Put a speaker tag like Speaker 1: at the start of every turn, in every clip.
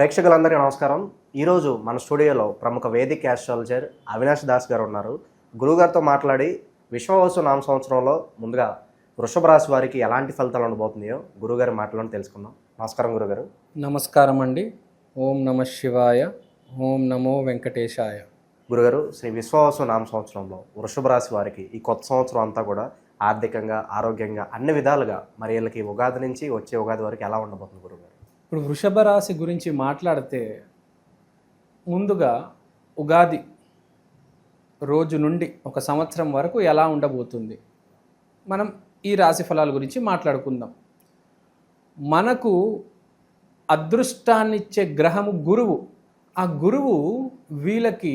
Speaker 1: ప్రేక్షకులందరికీ నమస్కారం. ఈరోజు మన స్టూడియోలో ప్రముఖ వేదిక ఆస్ట్రాలజర్ అవినాష్ దాస్ గారు ఉన్నారు. గురువుగారితో మాట్లాడి విశ్వావసు నామ సంవత్సరంలో ముందుగా వృషభ రాశి వారికి ఎలాంటి ఫలితాలు ఉండబోతున్నాయో గురువుగారి మాటలను తెలుసుకుందాం. నమస్కారం గురుగారు.
Speaker 2: నమస్కారం అండి. ఓం నమ శివాయ, ఓం నమో వెంకటేశాయ.
Speaker 1: గురుగారు, శ్రీ విశ్వావసు నామ సంవత్సరంలో వృషభ రాశి వారికి ఈ కొత్త సంవత్సరం అంతా కూడా ఆర్థికంగా, ఆరోగ్యంగా అన్ని విధాలుగా మరి వీళ్ళకి ఉగాది నుంచి వచ్చే ఉగాది వరకు ఎలా ఉండబోతుంది గురుగారు?
Speaker 2: ఇప్పుడు వృషభ రాశి గురించి మాట్లాడితే ముందుగా ఉగాది రోజు నుండి ఒక సంవత్సరం వరకు ఎలా ఉండబోతుంది, మనం ఈ రాశి ఫలాల గురించి మాట్లాడుకుందాం. మనకు అదృష్టాన్నిచ్చే గ్రహము గురువు. ఆ గురువు వీళ్ళకి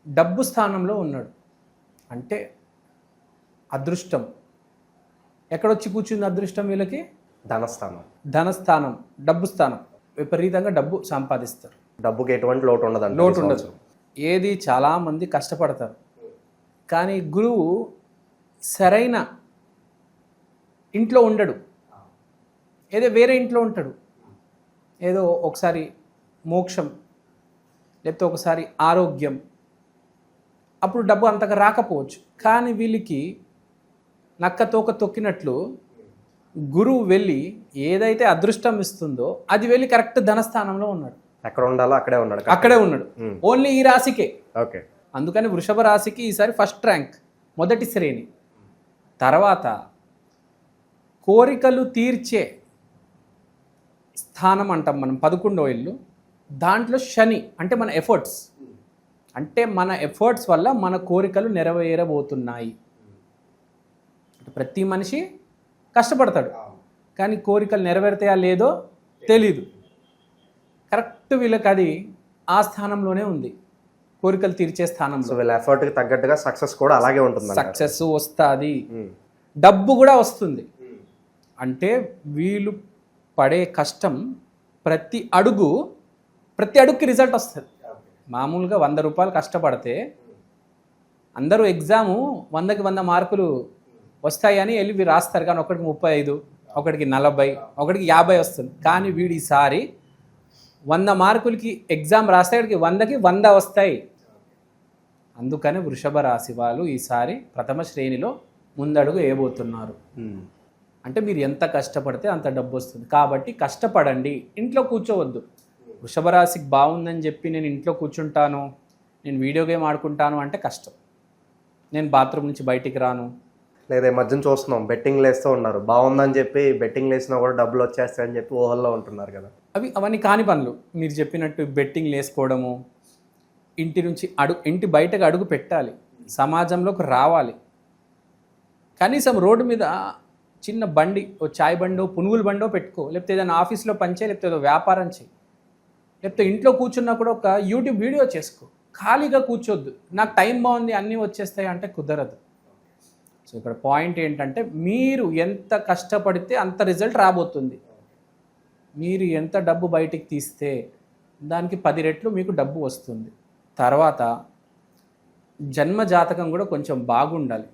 Speaker 2: డబ్బు స్థానంలో ఉన్నాడు. అంటే అదృష్టం ఎక్కడొచ్చి కూర్చుంది? అదృష్టం వీళ్ళకి ధనస్థానం, డబ్బు స్థానం. విపరీతంగా డబ్బు సంపాదిస్తారు.
Speaker 1: డబ్బుకి ఎటువంటి లోటు
Speaker 2: ఉండదు. ఏది చాలామంది కష్టపడతారు, కానీ గురువు సరైన ఇంట్లో ఉండడు. ఏదో వేరే ఇంట్లో ఉంటాడు. ఏదో ఒకసారి మోక్షం, లేకపోతే ఒకసారి ఆరోగ్యం, అప్పుడు డబ్బు అంతగా రాకపోవచ్చు. కానీ వీళ్ళకి నక్క తోక తొక్కినట్లు గురువు వెళ్ళి ఏదైతే అదృష్టం ఇస్తుందో అది వెళ్ళి కరెక్ట్ ధనస్థానంలో ఉన్నాడు.
Speaker 1: ఎక్కడ ఉండాలో అక్కడే ఉన్నాడు.
Speaker 2: ఓన్లీ ఈ రాశికే.
Speaker 1: ఓకే.
Speaker 2: అందుకని వృషభ రాశికి ఈసారి ఫస్ట్ ర్యాంక్, మొదటి శ్రేణి. తర్వాత కోరికలు తీర్చే స్థానం అంటాం మనం, 11వ ఇల్లు. దాంట్లో శని అంటే మన ఎఫర్ట్స్, అంటే మన ఎఫర్ట్స్ వల్ల మన కోరికలు నెరవేరబోతున్నాయి. ప్రతి మనిషి కష్టపడతాడు, కానీ కోరికలు నెరవేరుతాయా లేదో తెలీదు. కరెక్ట్ వీళ్ళకి అది ఆ స్థానంలోనే ఉంది, కోరికలు తీర్చే స్థానంలో.
Speaker 1: వీళ్ళ ఎఫర్ట్కి తగ్గట్టుగా సక్సెస్ కూడా అలాగే ఉంటుంది.
Speaker 2: సక్సెస్ వస్తుంది, డబ్బు కూడా వస్తుంది. అంటే వీళ్ళు పడే కష్టం ప్రతి అడుగుకి రిజల్ట్ వస్తుంది. మామూలుగా 100 రూపాయలు కష్టపడితే అందరూ ఎగ్జాము 100కి 100 మార్కులు వస్తాయని వెళ్ళి రాస్తారు. కానీ ఒకటికి 35, ఒకటికి 40, ఒకటికి 50 వస్తుంది. కానీ వీడు ఈసారి 100 మార్కులకి ఎగ్జామ్ రాసేవాడికి 100కి 100 వస్తాయి. అందుకని వృషభ రాశి వాళ్ళు ఈసారి ప్రథమ శ్రేణిలో ముందడుగు వేయబోతున్నారు. అంటే మీరు ఎంత కష్టపడితే అంత డబ్బు వస్తుంది. కాబట్టి కష్టపడండి, ఇంట్లో కూర్చోవద్దు. వృషభ రాశికి బాగుందని చెప్పి నేను ఇంట్లో కూర్చుంటాను, నేను వీడియో గేమ్ ఆడుకుంటాను అంటే కష్టం. నేను బాత్రూమ్ నుంచి బయటికి రాను.
Speaker 1: లేదా మధ్యన చూస్తున్నాం బెట్టింగ్ వేస్తూ ఉన్నారు. బాగుందని చెప్పి బెట్టింగ్ వేసినా కూడా డబ్బులు వచ్చేస్తాయని చెప్పి ఊహల్లో ఉంటున్నారు కదా. అవన్నీ
Speaker 2: కాని పనులు. మీరు చెప్పినట్టు బెట్టింగ్ వేసుకోవడము, ఇంటి బయటకు అడుగు పెట్టాలి, సమాజంలోకి రావాలి. కనీసం రోడ్డు మీద చిన్న బండి, ఓ చాయ్ బండో పునుగుల బండో పెట్టుకో, లేకపోతే ఏదైనా ఆఫీస్లో పనిచేయి, లేకపోతే ఏదో వ్యాపారం చేయి, లేకపోతే ఇంట్లో కూర్చున్నా కూడా ఒక యూట్యూబ్ వీడియో చేసుకో. ఖాళీగా కూర్చోద్దు, నాకు టైం బాగుంది అన్నీ వచ్చేస్తాయి అంటే కుదరదు. సో ఇక్కడ పాయింట్ ఏంటంటే మీరు ఎంత కష్టపడితే అంత రిజల్ట్ రాబోతుంది. మీరు ఎంత డబ్బు బయటికి తీస్తే దానికి 10 రెట్లు మీకు డబ్బు వస్తుంది. తర్వాత జన్మ జాతకం కూడా కొంచెం బాగుండాలి.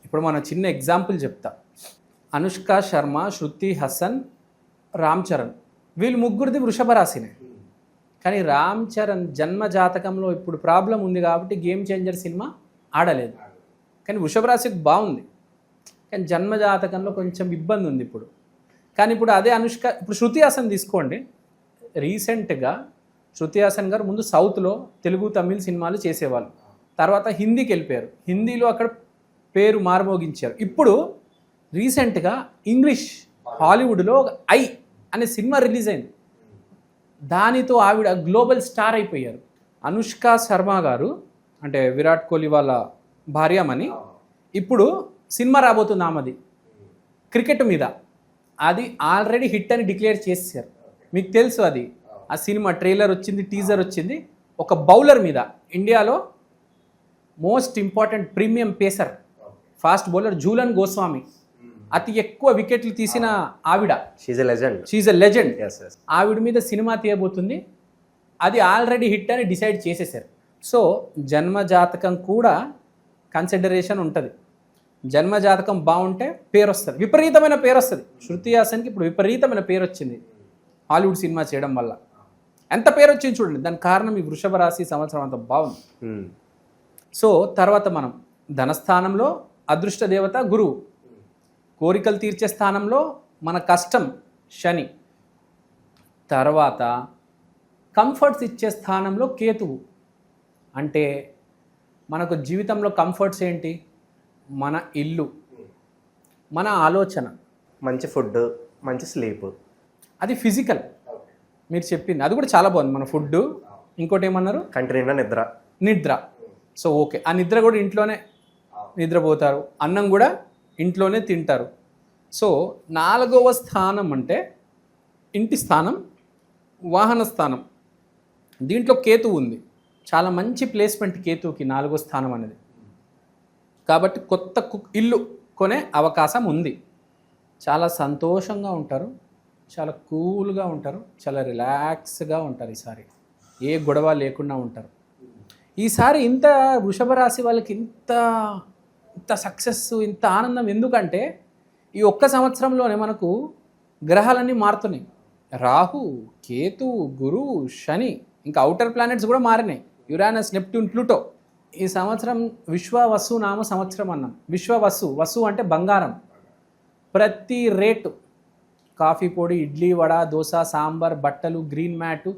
Speaker 2: ఇప్పుడు మనం చిన్న ఎగ్జాంపుల్ చెప్తా. అనుష్క శర్మ, శృతి హాసన్, రామ్ చరణ్, వీళ్ళు ముగ్గురిది వృషభ రాశినే. కానీ రామ్ చరణ్ జన్మ జాతకంలో ఇప్పుడు ప్రాబ్లం ఉంది కాబట్టి గేమ్ చేంజర్ సినిమా ఆడలేదు. కానీ వృషభ రాశికి బాగుంది, కానీ జన్మ జాతకంలో కొంచెం ఇబ్బంది ఉంది ఇప్పుడు. కానీ ఇప్పుడు అదే అనుష్క, ఇప్పుడు శృతి హాసన్ తీసుకోండి. రీసెంట్గా శృతి హాసన్ గారు ముందు సౌత్లో తెలుగు, తమిళ్ సినిమాలు చేసేవాళ్ళు. తర్వాత హిందీకి వెళ్ళిపోయారు. హిందీలో అక్కడ పేరు మారుమోగించారు. ఇప్పుడు రీసెంట్గా ఇంగ్లీష్ హాలీవుడ్లో ఐ అనే సినిమా రిలీజ్ అయింది. దానితో ఆవిడ గ్లోబల్ స్టార్ అయిపోయారు. అనుష్క శర్మ గారు అంటే విరాట్ కోహ్లీ వాళ్ళ భార్యమని ఇప్పుడు సినిమా రాబోతుంది ఆమెది, క్రికెట్ మీద. అది ఆల్రెడీ హిట్ అని డిక్లేర్ చేశారు. మీకు తెలుసు అది. ఆ సినిమా ట్రైలర్ వచ్చింది, టీజర్ వచ్చింది. ఒక బౌలర్ మీద, ఇండియాలో most important premium pacer, fast bowler Jhulan Goswami, అతి ఎక్కువ వికెట్లు తీసిన ఆవిడ. She's a legend. ఆవిడ మీద సినిమా తీయబోతుంది. అది ఆల్రెడీ హిట్ అని డిసైడ్ చేసేసారు. సో జన్మ జాతకం కూడా కన్సిడరేషన్ ఉంటుంది. జన్మ జాతకం బాగుంటే పేరు వస్తుంది, విపరీతమైన పేరు వస్తుంది. శృతి హాసన్కి ఇప్పుడు విపరీతమైన పేరు వచ్చింది హాలీవుడ్ సినిమా చేయడం వల్ల. ఎంత పేరు వచ్చింది చూడండి, దానికి కారణం ఈ వృషభ రాశి సంవత్సరం అంత బాగుంది.
Speaker 1: ఉమ్.
Speaker 2: సో తర్వాత మనం ధనస్థానంలో అదృష్ట దేవత గురువు, కోరికలు తీర్చే స్థానంలో మన కష్టం శని, తర్వాత కంఫర్ట్స్ ఇచ్చే స్థానంలో కేతువు. అంటే మనకు జీవితంలో కంఫర్ట్స్ ఏంటి? మన ఇల్లు, మన ఆలోచన,
Speaker 1: మంచి ఫుడ్, మంచి స్లీప్.
Speaker 2: అది ఫిజికల్. మీరు చెప్పింది అది కూడా చాలా బాగుంది. మన ఫుడ్, ఇంకోటి ఏమన్నారు?
Speaker 1: కంటి నిండా నిద్ర.
Speaker 2: నిద్ర. సో ఓకే, ఆ నిద్ర కూడా ఇంట్లోనే నిద్రపోతారు, అన్నం కూడా ఇంట్లోనే తింటారు. సో 4వ స్థానం అంటే ఇంటి స్థానం, వాహన స్థానం. దీంట్లో కేతువు ఉంది. చాలా మంచి ప్లేస్మెంట్ కేతువుకి 4వ స్థానం అనేది. కాబట్టి కొత్త ఇల్లు కొనే అవకాశం ఉంది. చాలా సంతోషంగా ఉంటారు, చాలా కూల్గా ఉంటారు, చాలా రిలాక్స్గా ఉంటారు. ఈసారి ఏ గొడవ లేకుండా ఉంటారు. ఈసారి ఇంత వృషభ రాశి వాళ్ళకి ఇంత సక్సెస్, ఇంత ఆనందం ఎందుకంటే ఈ ఒక్క సంవత్సరంలోనే మనకు గ్రహాలన్నీ మారుతున్నాయి. రాహు, కేతు, గురువు, శని, ఇంకా అవుటర్ ప్లానెట్స్ కూడా మారినాయి. Uranus, Neptune, Pluto. ఈ సంవత్సరం విశ్వవసు నామ సంవత్సరం అన్నాం. వసు అంటే బంగారం. ప్రతి రేటు, కాఫీ పొడి, ఇడ్లీ, వడ, దోశ, సాంబార్, బట్టలు, గ్రీన్ మ్యాటు,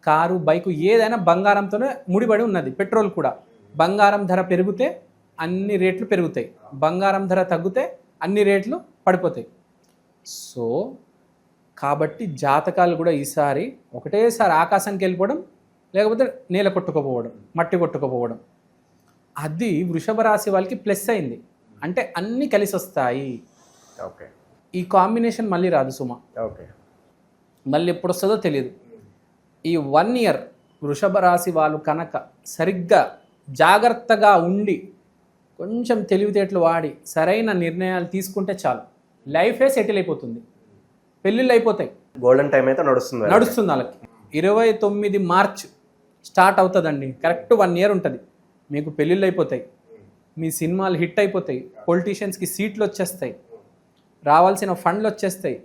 Speaker 2: కారు, బైకు, ఏదైనా బంగారంతోనే ముడిపడి ఉన్నది. పెట్రోల్ కూడా. బంగారం ధర పెరిగితే అన్ని రేట్లు పెరుగుతాయి, బంగారం ధర తగ్గితే అన్ని రేట్లు పడిపోతాయి. సో కాబట్టి జాతకాలు కూడా ఈసారి ఒకటేసారి ఆకాశానికి వెళ్ళిపోవడం, లేకపోతే నేల కొట్టుకుపోవడం, మట్టి కొట్టుకుపోవడం. అది వృషభ రాశి వాళ్ళకి ప్లస్ అయింది. అంటే అన్నీ కలిసి వస్తాయి.
Speaker 1: ఓకే.
Speaker 2: ఈ కాంబినేషన్ మళ్ళీ రాదు సుమ.
Speaker 1: ఓకే.
Speaker 2: మళ్ళీ ఎప్పుడు వస్తుందో తెలియదు. ఈ 1 ఇయర్ వృషభ రాశి వాళ్ళు కనుక సరిగ్గా జాగ్రత్తగా ఉండి కొంచెం తెలివితేటలు వాడి సరైన నిర్ణయాలు తీసుకుంటే చాలు, లైఫే సెటిల్ అయిపోతుంది. పెళ్ళిళ్ళు అయిపోతాయి.
Speaker 1: గోల్డెన్ టైం అయితే నడుస్తుంది
Speaker 2: వాళ్ళకి. 29 మార్చ్ స్టార్ట్ అవుతుందండి. కరెక్ట్ 1 ఇయర్ ఉంటుంది. మీకు పెళ్ళిళ్ళు అయిపోతాయి, మీ సినిమాలు హిట్ అయిపోతాయి, పొలిటీషియన్స్కి సీట్లు వచ్చేస్తాయి, రావాల్సిన ఫండ్లు వచ్చేస్తాయి,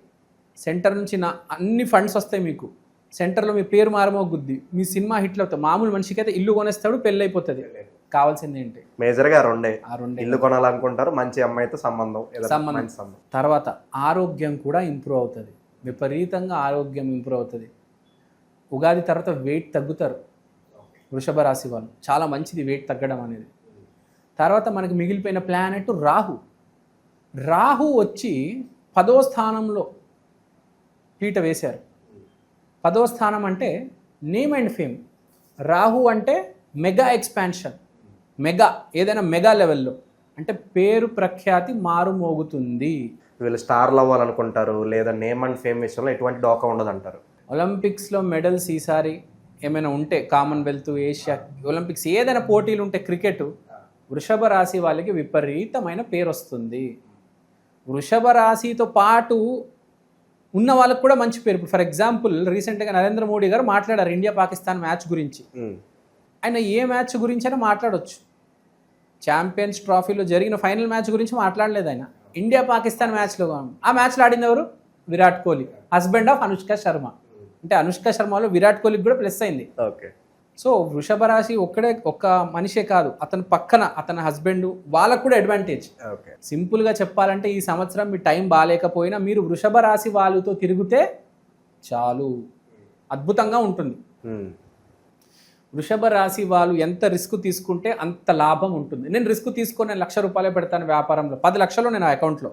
Speaker 2: సెంటర్ నుంచి అన్ని ఫండ్స్ వస్తాయి. మీకు సెంటర్లో మీ పేరు మారమోగుద్ది, మీ సినిమా హిట్లు అవుతాయి. మామూలు మనిషికి అయితే ఇల్లు కొనేస్తాడు, పెళ్ళి అయిపోతుంది. కావాల్సింది ఏంటి?
Speaker 1: మేజర్గా రెండే.
Speaker 2: ఆ రెండే.
Speaker 1: ఇల్లు కొనాలనుకుంటారు, మంచి అమ్మాయితో సంబంధం.
Speaker 2: తర్వాత ఆరోగ్యం కూడా ఇంప్రూవ్ అవుతుంది. విపరీతంగా ఆరోగ్యం ఇంప్రూవ్ అవుతుంది. ఉగాది తర్వాత వెయిట్ తగ్గుతారు వృషభ రాశి వాళ్ళు. చాలా మంచిది వెయిట్ తగ్గడం అనేది. తర్వాత మనకి మిగిలిపోయిన ప్లానెట్ రాహు వచ్చి 10వ స్థానంలో పీట వేశారు. 10వ స్థానం అంటే నేమ్ అండ్ ఫేమ్. రాహు అంటే మెగా ఎక్స్పాన్షన్, మెగా, ఏదైనా మెగా లెవెల్లో అంటే పేరు ప్రఖ్యాతి మారుమోగుతుంది.
Speaker 1: వీళ్ళు స్టార్లు అవ్వాలనుకుంటారు, లేదా నేమ్ అండ్ ఫేమ్ విషయంలో ఎటువంటి డోకా ఉండదు అంటారు.
Speaker 2: ఒలింపిక్స్లో మెడల్స్ ఈసారి ఏమైనా ఉంటే, కామన్వెల్త్, ఏషియా, ఒలింపిక్స్ ఏదైనా పోటీలు ఉంటే, క్రికెట్, వృషభ రాశి వాళ్ళకి విపరీతమైన పేరు వస్తుంది. వృషభ రాశితో పాటు ఉన్న వాళ్ళకు కూడా మంచి పేరు. ఫర్ ఎగ్జాంపుల్ రీసెంట్గా నరేంద్ర మోడీ గారు మాట్లాడారు ఇండియా పాకిస్తాన్ మ్యాచ్ గురించి. ఆయన ఏ మ్యాచ్ గురించి అయినా మాట్లాడవచ్చు. ఛాంపియన్స్ ట్రోఫీలో జరిగిన ఫైనల్ మ్యాచ్ గురించి మాట్లాడలేదు ఆయన. ఇండియా పాకిస్తాన్ మ్యాచ్లో, ఆ మ్యాచ్లో ఆడింది ఎవరు? Virat Kohli, husband of Anushka Sharma. అంటే అనుష్క శర్మలో విరాట్ కోహ్లీకి కూడా ప్లస్ అయింది.
Speaker 1: ఓకే.
Speaker 2: సో వృషభ రాశి ఒక్క మనిషే కాదు, అతని పక్కన అతని హస్బెండ్, వాళ్ళకు కూడా అడ్వాంటేజ్. సింపుల్గా చెప్పాలంటే ఈ సంవత్సరం మీ టైం బాగాలేకపోయినా మీరు వృషభ రాశి వాళ్ళతో తిరిగితే చాలు, అద్భుతంగా ఉంటుంది. వృషభ రాశి వాళ్ళు ఎంత రిస్క్ తీసుకుంటే అంత లాభం ఉంటుంది. నేను రిస్క్ తీసుకొని నేను ₹1,00,000 పెడతాను వ్యాపారంలో, 10 లక్షలు నేను అకౌంట్లో,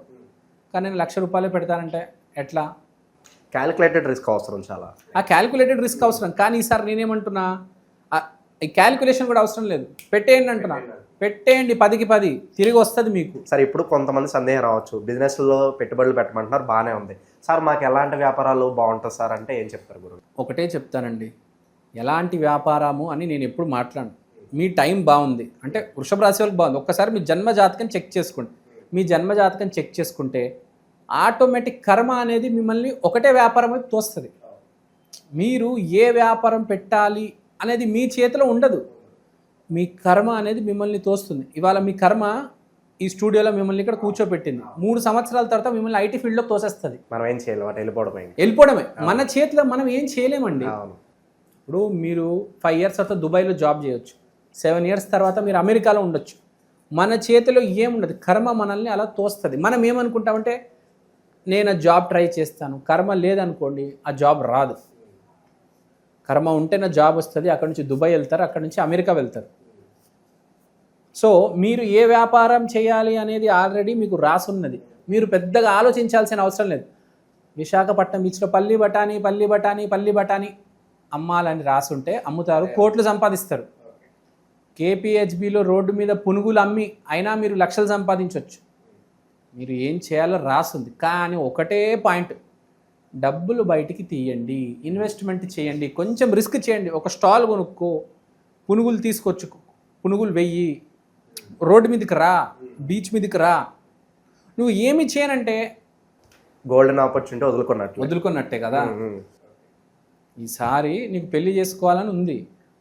Speaker 2: కానీ నేను ₹1,00,000 పెడతానంటే ఎట్లా?
Speaker 1: క్యాలిక్యులేటెడ్ రిస్క్ అవసరం చాలా.
Speaker 2: ఆ క్యాలిక్యులేటెడ్ రిస్క్ అవసరం. కానీ ఈసారి నేనేమంటున్నా, ఈ క్యాలిక్యులేషన్ కూడా అవసరం లేదు, పెట్టేయండి అంటున్నా. పెట్టేయండి, 10కి 10 తిరిగి వస్తుంది మీకు.
Speaker 1: సార్ ఇప్పుడు కొంతమంది సందేహం రావచ్చు, బిజినెస్లో పెట్టుబడులు పెట్టమంటున్నారు, బాగానే ఉంది సార్, మాకు ఎలాంటి వ్యాపారాలు బాగుంటుంది సార్ అంటే ఏం చెప్తారు గురువు?
Speaker 2: ఒకటే చెప్తానండి, ఎలాంటి వ్యాపారము అని నేను ఎప్పుడు మాట్లాడను. మీ టైం బాగుంది అంటే వృషభ రాశి వాళ్ళకి బాగుంది, ఒక్కసారి మీ జన్మ జాతకం చెక్ చేసుకోండి. మీ జన్మ జాతకం చెక్ చేసుకుంటే ఆటోమేటిక్ కర్మ అనేది మిమ్మల్ని ఒకటే వ్యాపారం వైపు తోస్తుంది. మీరు ఏ వ్యాపారం పెట్టాలి అనేది మీ చేతిలో ఉండదు, మీ కర్మ అనేది మిమ్మల్ని తోస్తుంది. ఇవాళ మీ కర్మ ఈ స్టూడియోలో మిమ్మల్ని ఇక్కడ కూర్చోబెట్టింది, 3 సంవత్సరాల తర్వాత మిమ్మల్ని ఐటీ ఫీల్డ్లో తోసేస్తుంది.
Speaker 1: మనం ఏం చేయలేము, వెళ్ళిపోవడమే.
Speaker 2: మన చేతిలో మనం ఏం చేయలేమండి. ఇప్పుడు మీరు 5 ఇయర్స్ తర్వాత దుబాయ్లో జాబ్ చేయొచ్చు, 7 ఇయర్స్ తర్వాత మీరు అమెరికాలో ఉండొచ్చు. మన చేతిలో ఏముండదు, కర్మ మనల్ని అలా తోస్తుంది. మనం ఏమనుకుంటామంటే నేను ఆ జాబ్ ట్రై చేస్తాను, కర్మ లేదనుకోండి ఆ జాబ్ రాదు. కర్మ ఉంటేనే జాబ్ వస్తుంది, అక్కడ నుంచి దుబాయ్ వెళ్తారు, అక్కడ నుంచి అమెరికా వెళ్తారు. సో మీరు ఏ వ్యాపారం చేయాలి అనేది ఆల్రెడీ మీకు రాసున్నది, మీరు పెద్దగా ఆలోచించాల్సిన అవసరం లేదు. విశాఖపట్నం బీచ్లో పల్లి బఠానీ అమ్మాలని రాసుంటే అమ్ముతారు, కోట్లు సంపాదిస్తారు. కేపీహెచ్బిలో రోడ్డు మీద పునుగులు అమ్మి అయినా మీరు లక్షలు సంపాదించవచ్చు. మీరు ఏం చేయాలో రాసుంది. కానీ ఒకటే పాయింట్, డబ్బులు బయటికి తీయండి, ఇన్వెస్ట్మెంట్ చేయండి, కొంచెం రిస్క్ చేయండి. ఒక స్టాల్ కొనుక్కో, పునుగులు తీసుకొచ్చు, పునుగులు వెయ్యి, రోడ్డు మీదకి రా, బీచ్ మీదకి రా. నువ్వు ఏమి చేయనంటే
Speaker 1: గోల్డెన్ ఆపర్చునిటీ
Speaker 2: వదులుకున్నట్టే కదా. ఈసారి నీకు పెళ్లి చేసుకోవాలని ఉంది,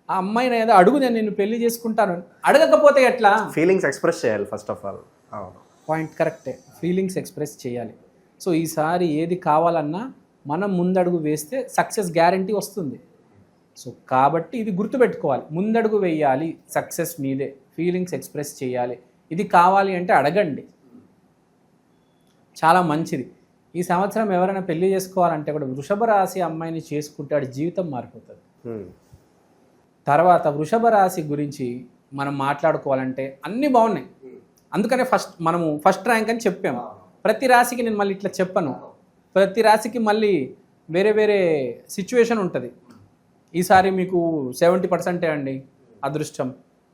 Speaker 2: ఆ అమ్మాయిని ఏదో అడుగు, నేను నిన్ను పెళ్లి చేసుకుంటాను. అడగకపోతే ఎట్లా?
Speaker 1: ఫీలింగ్స్ ఎక్స్ప్రెస్ చేయాలి ఫస్ట్ ఆఫ్ ఆల్.
Speaker 2: పాయింట్ కరెక్టే, ఫీలింగ్స్ ఎక్స్ప్రెస్ చేయాలి. సో ఈసారి ఏది కావాలన్నా మనం ముందడుగు వేస్తే సక్సెస్ గ్యారంటీ వస్తుంది. సో కాబట్టి ఇది గుర్తుపెట్టుకోవాలి, ముందడుగు వేయాలి, సక్సెస్ మీదే. ఫీలింగ్స్ ఎక్స్ప్రెస్ చేయాలి, ఇది కావాలి అంటే అడగండి, చాలా మంచిది. ఈ సంవత్సరం ఎవరైనా పెళ్లి చేసుకోవాలంటే కూడా వృషభ రాశి అమ్మాయిని చేసుకుంటే వాడి జీవితం మారిపోతుంది. తర్వాత వృషభ రాశి గురించి మనం మాట్లాడుకోవాలంటే అన్నీ బాగున్నాయి, అందుకనే మనము ఫస్ట్ ర్యాంక్ అని చెప్పాము. ప్రతి రాశికి నేను మళ్ళీ ఇట్లా చెప్పను, ప్రతి రాశికి మళ్ళీ వేరే వేరే సిచ్యువేషన్ ఉంటుంది. ఈసారి మీకు 70% అండి అదృష్టం,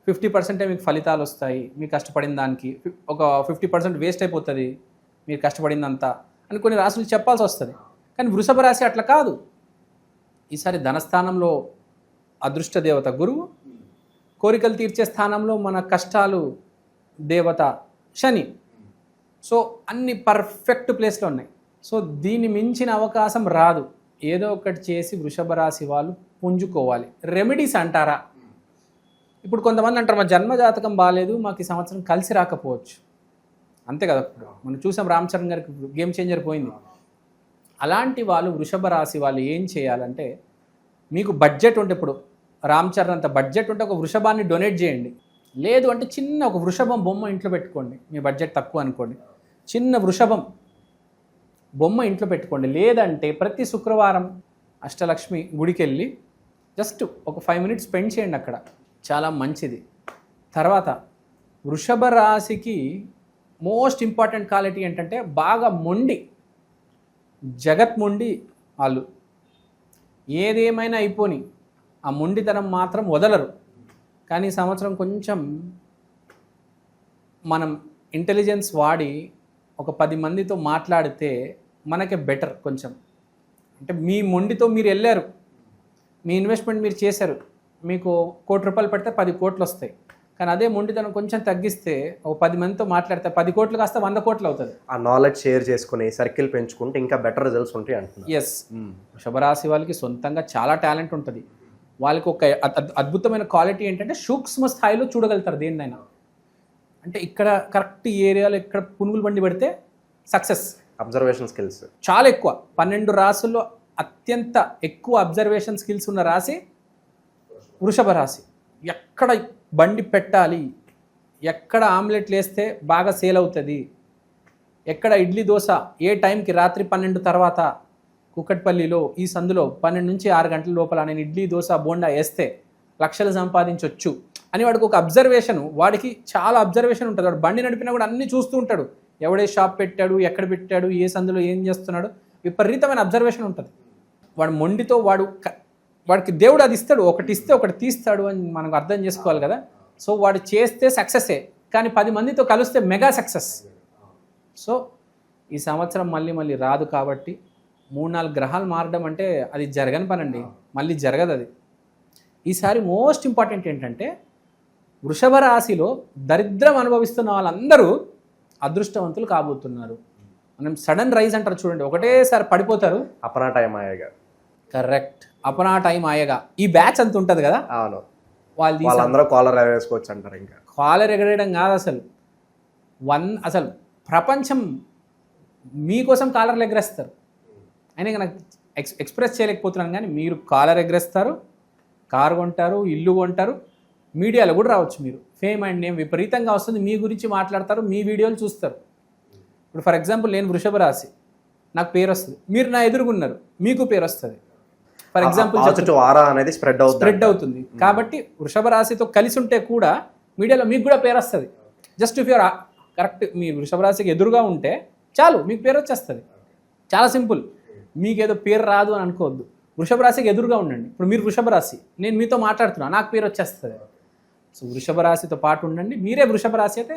Speaker 2: 50% మీకు ఫలితాలు వస్తాయి, మీకు కష్టపడిన దానికి. ఒక 50% వేస్ట్ అయిపోతుంది మీరు పడిందంతా అని కొన్ని రాశులు చెప్పాల్సి వస్తుంది. కానీ వృషభ రాశి అట్లా కాదు. ఈసారి ధనస్థానంలో అదృష్ట దేవత గురువు, కోరికలు తీర్చే స్థానంలో మన కష్టాలు దేవత శని. సో అన్ని పర్ఫెక్ట్ ప్లేస్లో ఉన్నాయి. సో దీన్ని మించిన అవకాశం రాదు. ఏదో ఒకటి చేసి వృషభ రాశి వాళ్ళు పుంజుకోవాలి. రెమెడీస్ అంటారా, ఇప్పుడు కొంతమంది అంటారు మా జన్మజాతకం బాగాలేదు, మాకు ఈ సంవత్సరం కలిసి రాకపోవచ్చు. అంతే కదా, మనం చూసాం రామ్ చరణ్ గారికి గేమ్ చేంజర్ పోయింది. అలాంటి వాళ్ళు వృషభ రాశి వాళ్ళు ఏం చేయాలంటే, మీకు బడ్జెట్ ఉంటే, ఇప్పుడు రామ్ చరణ్ అంత బడ్జెట్ ఉంటే ఒక వృషభాన్ని డొనేట్ చేయండి. లేదు అంటే చిన్న ఒక వృషభం బొమ్మ ఇంట్లో పెట్టుకోండి. మీ బడ్జెట్ తక్కువ అనుకోండి, చిన్న వృషభం బొమ్మ ఇంట్లో పెట్టుకోండి. లేదంటే ప్రతి శుక్రవారం అష్టలక్ష్మి గుడికి వెళ్ళి జస్ట్ ఒక 5 minutes స్పెండ్ చేయండి అక్కడ, చాలా మంచిది. తర్వాత వృషభ రాశికి మోస్ట్ ఇంపార్టెంట్ క్వాలిటీ ఏంటంటే బాగా మొండి, జగత్ మొండి వాళ్ళు. ఏదేమైనా అయిపోని ఆ మొండితనం మాత్రం వదలరు. కానీ ఈ సంవత్సరం కొంచెం మనం ఇంటెలిజెన్స్ వాడి ఒక 10 మందితో మాట్లాడితే మనకే బెటర్ కొంచెం. అంటే మీ మొండితో మీరు వెళ్ళారు, మీ ఇన్వెస్ట్మెంట్ మీరు చేశారు, మీకు ₹1,00,00,000 పెడితే 10 కోట్లు వస్తాయి. కానీ అదే మొండితనం కొంచెం తగ్గిస్తే ఒక 10 మందితో మాట్లాడితే 10 కోట్లు కాస్త 100 కోట్లు అవుతుంది.
Speaker 1: ఆ నాలెడ్జ్ షేర్ చేసుకుని సర్కిల్ పెంచుకుంటే ఇంకా బెటర్ రిజల్ట్స్ ఉంటాయి అంటున్నారు.
Speaker 2: ఎస్, వృషభరాశి వాళ్ళకి సొంతంగా చాలా టాలెంట్ ఉంటుంది. వాళ్ళకి ఒక అద్భుతమైన క్వాలిటీ ఏంటంటే సూక్ష్మ స్థాయిలో చూడగలుగుతారు దేన్నైనా. అంటే ఇక్కడ కరెక్ట్ ఏరియాలో ఇక్కడ పునుగులు బండి పెడితే సక్సెస్.
Speaker 1: అబ్జర్వేషన్ స్కిల్స్
Speaker 2: చాలా ఎక్కువ. 12 రాశుల్లో అత్యంత ఎక్కువ అబ్జర్వేషన్ స్కిల్స్ ఉన్న రాశి వృషభ రాశి. ఎక్కడ బండి పెట్టాలి, ఎక్కడ ఆమ్లెట్లు వేస్తే బాగా సేల్ అవుతుంది, ఎక్కడ ఇడ్లీ దోశ ఏ టైంకి, రాత్రి 12 తర్వాత కుక్కట్పల్లిలో ఈ సందులో 12 నుంచి 6 గంటల లోపల నేను ఇడ్లీ దోశ బోండా వేస్తే లక్షలు సంపాదించవచ్చు అని వాడికి ఒక అబ్జర్వేషన్, వాడికి చాలా అబ్జర్వేషన్ ఉంటుంది. వాడు బండి నడిపినా కూడా అన్నీ చూస్తూ ఉంటాడు. ఎవడే షాప్ పెట్టాడు, ఎక్కడ పెట్టాడు, ఏ సందులో ఏం చేస్తున్నాడు, విపరీతమైన అబ్జర్వేషన్ ఉంటుంది. వాడు మొండితో వాడికి దేవుడు అది ఇస్తాడు, ఒకటి ఇస్తే ఒకటి తీస్తాడు అని మనకు అర్థం చేసుకోవాలి కదా. సో వాడు చేస్తే సక్సెసే, కానీ 10 మందితో కలిస్తే మెగా సక్సెస్. సో ఈ సంవత్సరం మళ్ళీ రాదు కాబట్టి 3-4 గ్రహాలు మారడం అంటే అది జరగని పనండి, మళ్ళీ జరగదు అది. ఈసారి మోస్ట్ ఇంపార్టెంట్ ఏంటంటే వృషభ రాశిలో దరిద్రం అనుభవిస్తున్న వాళ్ళందరూ అదృష్టవంతులు కాబోతున్నారు. మనం సడన్ రైజ్ అంటారు చూడండి, ఒకటేసారి పడిపోతారు.
Speaker 1: అపనా టైం ఆయేగా. కరెక్ట్,
Speaker 2: అపనా టైం ఆయేగా. ఈ బ్యాచ్ అంత ఉంటుంది కదా,
Speaker 1: అవును, వాళ్ళందరూ కాలర్ ఎగరేసుకోవచ్చు అంటారు. ఇంకా కాలర్
Speaker 2: ఎగరేయడం కాదు అసలు, అసలు ప్రపంచం మీకోసం కాలర్లు ఎగరేస్తారు. అయినా నాకు ఎక్స్ప్రెస్ చేయలేకపోతున్నాను, కానీ మీరు కాలర్ ఎగరేస్తారు, కారు కొంటారు, ఇల్లు కొంటారు, మీడియాలో కూడా రావచ్చు మీరు. ఫేమ్ అండ్ నేమ్ విపరీతంగా వస్తుంది, మీ గురించి మాట్లాడతారు, మీ వీడియోలు చూస్తారు. ఇప్పుడు ఫర్ ఎగ్జాంపుల్ నేను వృషభ రాశి, నాకు పేరు వస్తుంది, మీరు నా ఎదురుగున్నారు, మీకు పేరు వస్తుంది. ఫర్ ఎగ్జాంపుల్
Speaker 1: పాజిటివ్ ఆరా అనేది స్ప్రెడ్
Speaker 2: అవుతుంది. కాబట్టి వృషభ రాశితో కలిసి ఉంటే కూడా మీడియాలో మీకు కూడా పేరు వస్తుంది. జస్ట్ ఇఫ్ యూఆర్ కరెక్ట్, మీరు వృషభ రాశికి ఎదురుగా ఉంటే చాలు, మీకు పేరు వచ్చేస్తుంది. చాలా సింపుల్. మీకేదో పేరు రాదు అని అనుకోవద్దు, వృషభ రాశికి ఎదురుగా ఉండండి. ఇప్పుడు మీరు వృషభ రాశి, నేను మీతో మాట్లాడుతున్నా, నాకు పేరు వచ్చేస్తుంది. సో వృషభ రాశితో పాటు ఉండండి, మీరే వృషభ రాశి అయితే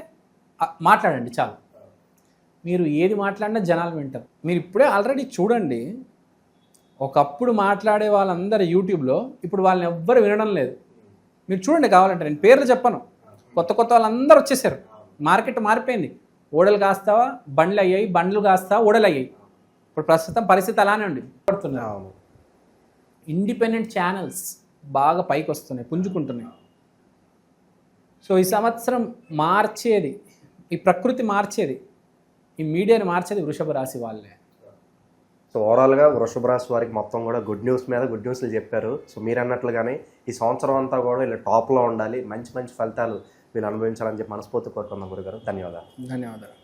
Speaker 2: మాట్లాడండి చాలు. మీరు ఏది మాట్లాడినా జనాలు వింటారు. మీరు ఇప్పుడే ఆల్రెడీ చూడండి, ఒకప్పుడు మాట్లాడే వాళ్ళందరూ యూట్యూబ్లో ఇప్పుడు వాళ్ళని ఎవ్వరు వినడం లేదు. మీరు చూడండి, కావాలంటే నేను పేర్లు చెప్పను, కొత్త కొత్త వాళ్ళందరూ వచ్చేసారు. మార్కెట్ మారిపోయింది. ఓడలు కాస్తావా బండ్లు అయ్యాయి, బండ్లు కాస్తావా ఓడలు అయ్యాయి. ఇప్పుడు ప్రస్తుతం పరిస్థితి అలానే ఉంది. పడుతున్నారు ఇండిపెండెంట్ ఛానల్స్ బాగా పైకి వస్తున్నాయి, పుంజుకుంటున్నాయి. సో ఈ సంవత్సరం మార్చేది, ఈ ప్రకృతి మార్చేది, ఈ మీడియాని మార్చేది వృషభ రాశి వాళ్ళే.
Speaker 1: సో ఓవరాల్గా వృషభ రాశి వారికి మొత్తం కూడా గుడ్ న్యూస్ మీద గుడ్ న్యూస్లు చెప్పారు. సో మీరు అన్నట్లుగానే ఈ సంవత్సరం అంతా కూడా ఇలా టాప్లో ఉండాలి, మంచి మంచి ఫలితాలు వీళ్ళు అనుభవించాలని చెప్పి మనస్ఫూర్తి కోరుకుందాం గురుగారు. ధన్యవాదాలు.